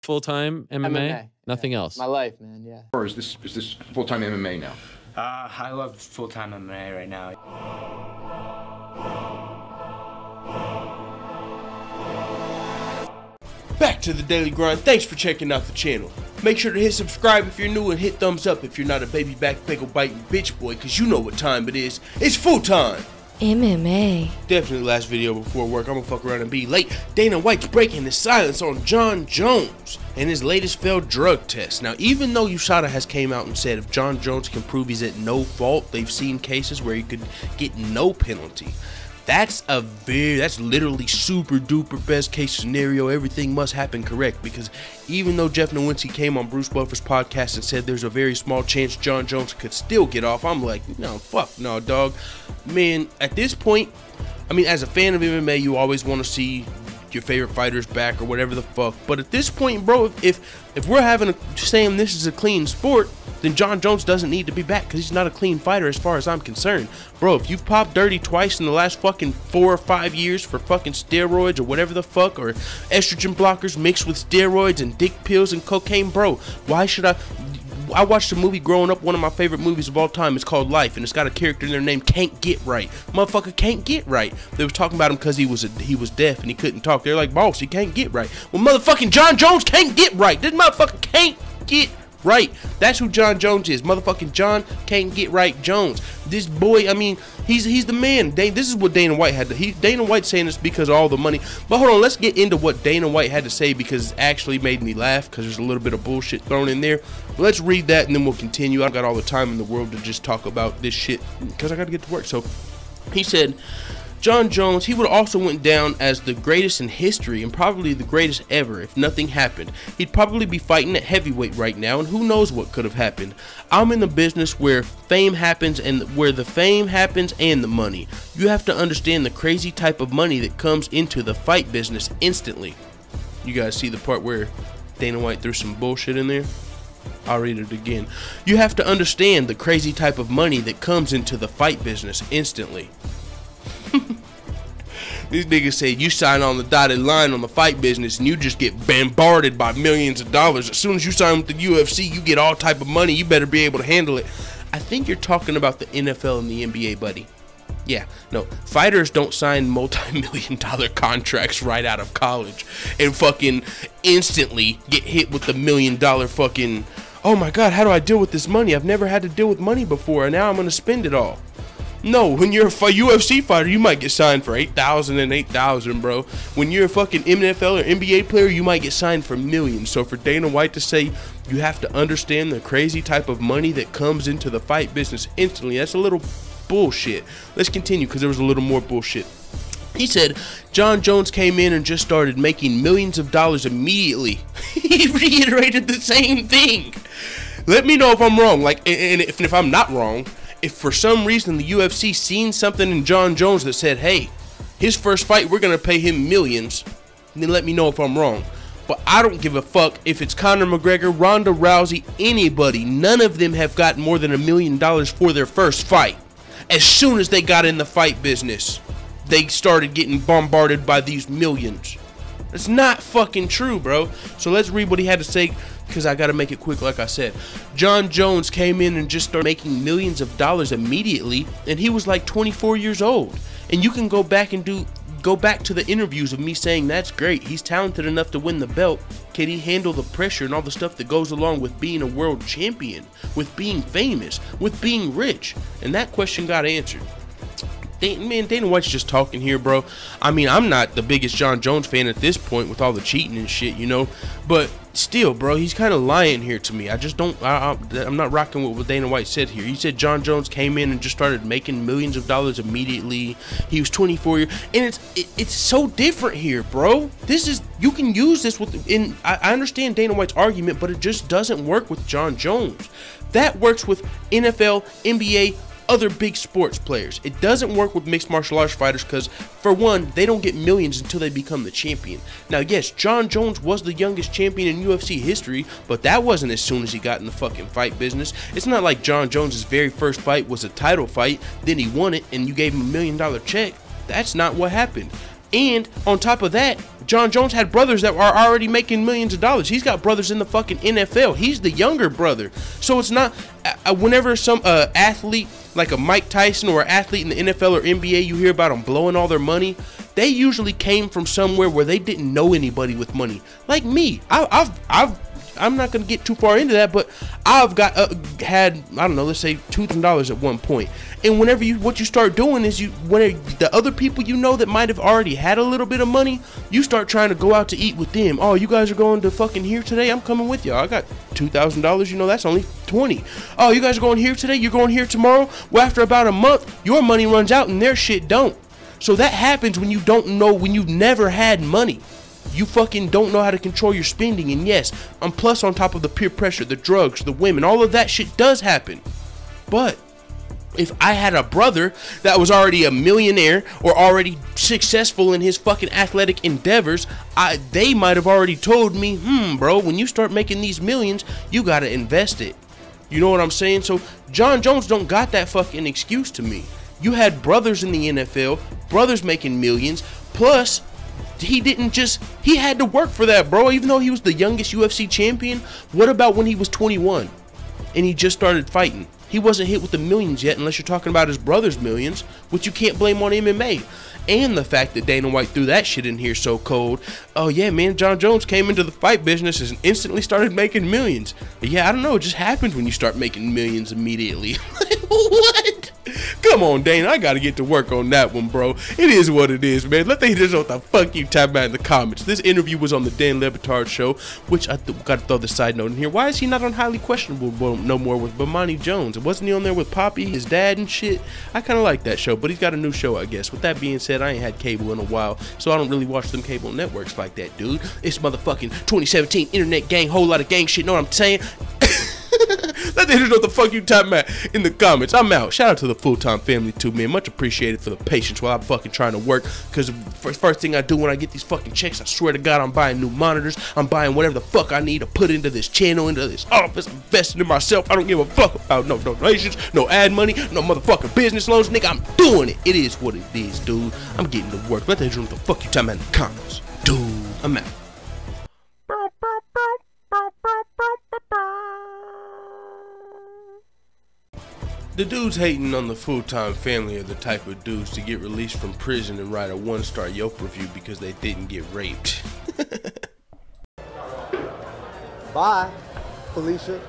full-time MMA? MMA. Nothing else? My life, man, yeah. Or is this full-time MMA now? I love full-time MMA right now. Back to the daily grind. Thanks for checking out the channel. Make sure to hit subscribe if you're new and hit thumbs up if you're not a baby back pickle biting bitch boy, cause you know what time it is. It's full time MMA. Definitely last video before work. I'm gonna fuck around and be late. Dana White's breaking his silence on Jon Jones and his latest failed drug test. Now, even though USADA has came out and said if Jon Jones can prove he's at no fault, they've seen cases where he could get no penalty. That's literally super duper best case scenario. Everything must happen correct, because even though Jeff Nowinski came on Bruce Buffer's podcast and said there's a very small chance Jon Jones could still get off, I'm like, no, fuck no, dog. Man, at this point, I mean, as a fan of MMA, you always want to see your favorite fighters back or whatever the fuck. But at this point, bro, if we're saying this is a clean sport, then Jon Jones doesn't need to be back, because he's not a clean fighter as far as I'm concerned. Bro, if you've popped dirty twice in the last fucking 4 or 5 years for fucking steroids or whatever the fuck, or estrogen blockers mixed with steroids and dick pills and cocaine, bro, why should I watched a movie growing up, one of my favorite movies of all time. It's called Life, and it's got a character in there named Can't Get Right. Motherfucker can't get right. They was talking about him because he was deaf and he couldn't talk. They're like, boss, he can't get right. Well, motherfucking Jon Jones can't get right. This motherfucker can't get right. That's who Jon Jones is. Motherfucking Jon Can't Get Right Jones. This boy, I mean, he's the man. This is what Dana White had to. Dana White's saying this because of all the money. But hold on, let's get into what Dana White had to say, because it actually made me laugh, because there's a little bit of bullshit thrown in there. But let's read that and then we'll continue. I've got all the time in the world to just talk about this shit, because I got to get to work. So he said, Jon Jones, he would also went down as the greatest in history and probably the greatest ever if nothing happened. He'd probably be fighting at heavyweight right now, and who knows what could have happened. I'm in the business where fame happens, and where the fame happens and the money. You have to understand the crazy type of money that comes into the fight business instantly. You guys see the part where Dana White threw some bullshit in there? I'll read it again. You have to understand the crazy type of money that comes into the fight business instantly. These niggas say you sign on the dotted line on the fight business and you just get bombarded by millions of dollars. As soon as you sign with the UFC, you get all type of money. You better be able to handle it. I think you're talking about the NFL and the NBA, buddy. Yeah, no, fighters don't sign multi-million-dollar contracts right out of college and fucking instantly get hit with the $1 million fucking, oh my god, how do I deal with this money? I've never had to deal with money before, and now I'm gonna spend it all. No, when you're a UFC fighter, you might get signed for $8,000 and $8,000, bro. When you're a fucking NFL or NBA player, you might get signed for millions. So for Dana White to say you have to understand the crazy type of money that comes into the fight business instantly, that's a little bullshit. Let's continue, because there was a little more bullshit. He said Jon Jones came in and just started making millions of dollars immediately. He reiterated the same thing. Let me know if I'm wrong. Like, and if I'm not wrong, if for some reason the UFC seen something in Jon Jones that said, hey, his first fight, we're going to pay him millions, then let me know if I'm wrong. But I don't give a fuck if it's Conor McGregor, Ronda Rousey, anybody. None of them have got more than $1 million for their first fight. As soon as they got in the fight business, they started getting bombarded by these millions. It's not fucking true, bro. So let's read what he had to say, because I got to make it quick, like I said. Jon Jones came in and just started making millions of dollars immediately, and he was like 24 years old. And you can go back to the interviews of me saying that's great. He's talented enough to win the belt. Can he handle the pressure and all the stuff that goes along with being a world champion, with being famous, with being rich? And that question got answered. Man, Dana White's just talking here, bro. I mean, I'm not the biggest Jon Jones fan at this point with all the cheating and shit, you know. But still, bro, he's kind of lying here to me. I just don't, I'm not rocking with what Dana White said here. He said Jon Jones came in and just started making millions of dollars immediately. He was 24 years, and it's so different here, bro. This is, you can use this with, I understand Dana White's argument, but it just doesn't work with Jon Jones. That works with NFL, NBA, other big sports players. It doesn't work with mixed martial arts fighters, because for one, they don't get millions until they become the champion. Now yes, Jon Jones was the youngest champion in UFC history, but that wasn't as soon as he got in the fucking fight business. It's not like Jon Jones's very first fight was a title fight, then he won it and you gave him $1 million check. That's not what happened. And on top of that, John Jones had brothers that are already making millions of dollars. He's got brothers in the fucking NFL. He's the younger brother. So it's not, whenever some athlete like a Mike Tyson or an athlete in the NFL or NBA, you hear about them blowing all their money, they usually came from somewhere where they didn't know anybody with money. Like me, I'm not gonna get too far into that, but I've got had, I don't know, let's say $2,000 at one point. And whenever what you start doing is when the other people you know that might have already had a little bit of money, you start trying to go out to eat with them. Oh, you guys are going to fucking here today? I'm coming with you. I got $2,000. You know, that's only 20. Oh, you guys are going here today? You're going here tomorrow? Well, after about a month, your money runs out and their shit don't. So that happens when you don't know, when you've never had money. You fucking don't know how to control your spending. And yes, plus on top of the peer pressure, the drugs, the women, all of that shit does happen. But if I had a brother that was already a millionaire or already successful in his fucking athletic endeavors, they might have already told me, bro, when you start making these millions, you gotta invest it. You know what I'm saying? So John Jones don't got that fucking excuse to me. You had brothers in the NFL, brothers making millions, plus he had to work for that, bro. Even though he was the youngest UFC champion, what about when he was 21 and he just started fighting? He wasn't hit with the millions yet, unless you're talking about his brother's millions, which you can't blame on MMA. And the fact that Dana White threw that shit in here so cold. Oh yeah, man, John Jones came into the fight business and instantly started making millions. But yeah, I don't know, it just happens when you start making millions immediately. What? Come on, Dana, I gotta get to work on that one, bro. It is what it is, man. Let me know what the fuck you type about in the comments. This interview was on the Dan Le Batard show, which I gotta throw the side note in here. Why is he not on Highly Questionable no more with Bomani Jones? Wasn't he on there with Poppy, his dad and shit? I kinda like that show, but he's got a new show, I guess. With that being said, I ain't had cable in a while, so I don't really watch them cable networks like that, dude. It's motherfucking 2017 internet gang, whole lot of gang shit, know what I'm saying? Let the haters know what the fuck you type at in the comments. I'm out. Shout out to the full-time family too, man. Much appreciated for the patience while I'm fucking trying to work. Because first thing I do when I get these fucking checks, I swear to God, I'm buying new monitors. I'm buying whatever the fuck I need to put into this channel, into this office. I'm investing in myself. I don't give a fuck about no donations, no ad money, no motherfucking business loans, nigga. I'm doing it. It is what it is, dude. I'm getting to work. Let the haters know what the fuck you type at in the comments. Dude, I'm out. The dudes hating on the full-time family are the type of dudes to get released from prison and write a 1-star Yelp review because they didn't get raped. Bye, Felicia.